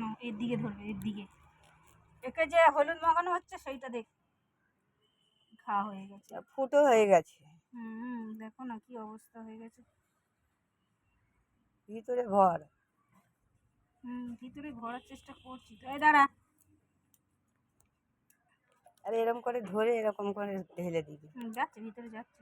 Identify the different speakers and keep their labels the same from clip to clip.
Speaker 1: না এর দিকে ধরবে, এর দিকে। একে যে হলুদ মাখানো হচ্ছে সেইটা দেখ, ঘা হয়ে গেছে,
Speaker 2: ফুটো হয়ে গেছে।
Speaker 1: দেখো না কি অবস্থা হয়ে গেছে,
Speaker 2: ভিতরে ভর।
Speaker 1: ভিতরে ভরার চেষ্টা করছি তো। এই দাঁড়া,
Speaker 2: আর এরকম করে ধরে এরকম করে ঢেলে দিবি।
Speaker 1: যাচ্ছে ভিতরে যাচ্ছে।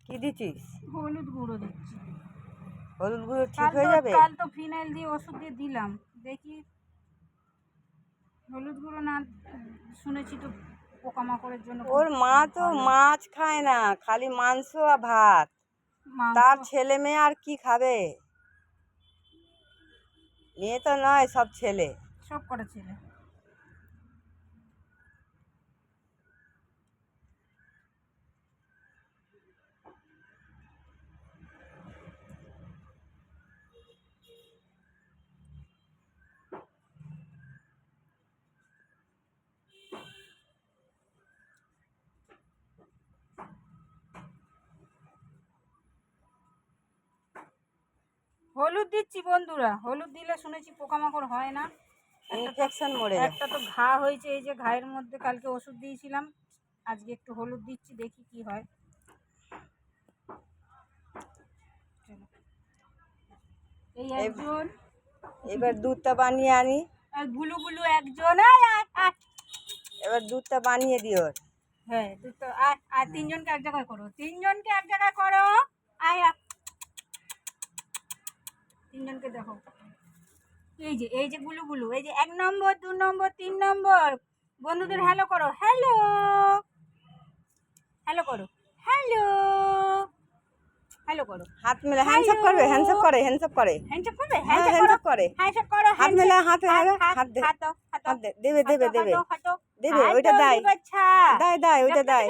Speaker 2: কি দিচ্ছিস?
Speaker 1: হলুদ গুঁড়ো দিচ্ছি।
Speaker 2: হলুদ গুঁড়ো ঠিক হয়ে যাবে?
Speaker 1: কাল তো ফিনাইল দিয়ে ওষুধ দিয়ে দিলাম, দেখি হলুদ গুঁড়ো না শুনেছি তো পোকামাকড়ের জন্য।
Speaker 2: ওর মা তো মাছ খায় না, খালি মাংস আর ভাত। তার ছেলে মেয়ে আর কি খাবে? মেয়ে তো নয়, সব ছেলে,
Speaker 1: সব কটা ছেলে। হলুদ দিচ্ছি বন্ধুরা, হলুদ দিলে শুনেছি পোকামাকড় হয় না,
Speaker 2: ইনফেকশন মরে যায়।
Speaker 1: একটা তো ঘা হয়েছে, এই যে ঘায়ের মধ্যে কালকে ওষুধ দিয়েছিলাম, আজকে একটু হলুদ দিচ্ছি, দেখি কি হয়। এই একজন,
Speaker 2: এবার দুধটা বানিয়ে আনি।
Speaker 1: গুলু গুলু একজন,
Speaker 2: এবার দুধটা বানিয়ে দিও।
Speaker 1: হ্যাঁ দুধটা, আর তিনজনকে এক জায়গায় করো, তিনজনকে এক জায়গায় করো। তিনজনকে দেখো, এই যে গুলু গুলু, এই যে 1 নম্বর 2 নম্বর 3 নম্বর। বন্ধুদের হ্যালো করো, হ্যালো হ্যালো করো, হ্যালো হ্যালো করো।
Speaker 2: হাত মেলে হ্যান্ডশেক করবে, হ্যান্ডশেক করে, হ্যান্ডশেক করে,
Speaker 1: হ্যান্ডশেক করবে,
Speaker 2: হ্যান্ডশেক করে,
Speaker 1: হ্যান্ডশেক করো,
Speaker 2: হাত মেলে, হাত
Speaker 1: হাত
Speaker 2: দেবে দেবে দেবে দেবে, ওইটা দেয়, দেয় ওইটা দেয়,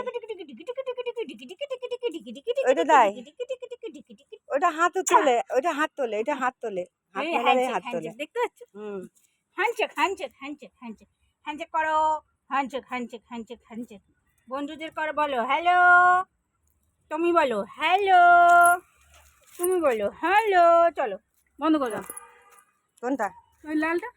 Speaker 2: ওইটা দেয়, ওইটা হাত তোলে, ওইটা হাত তোলে, এটা হাত তোলে, হাত মেলে হাত তোলে।
Speaker 1: দেখতে পাচ্ছ? Handshake handshake handshake handshake handshake করো, হ্যান্ডশেক হ্যান্ডশেক হ্যান্ডশেক হ্যান্ডশেক। বন্ধুদের করো, বলো হ্যালো, তুমি বলো হ্যালো, তুমি বলো হ্যালো। চলো বন্ধ করে দাও।
Speaker 2: কোনটা?
Speaker 1: ওই লালটা।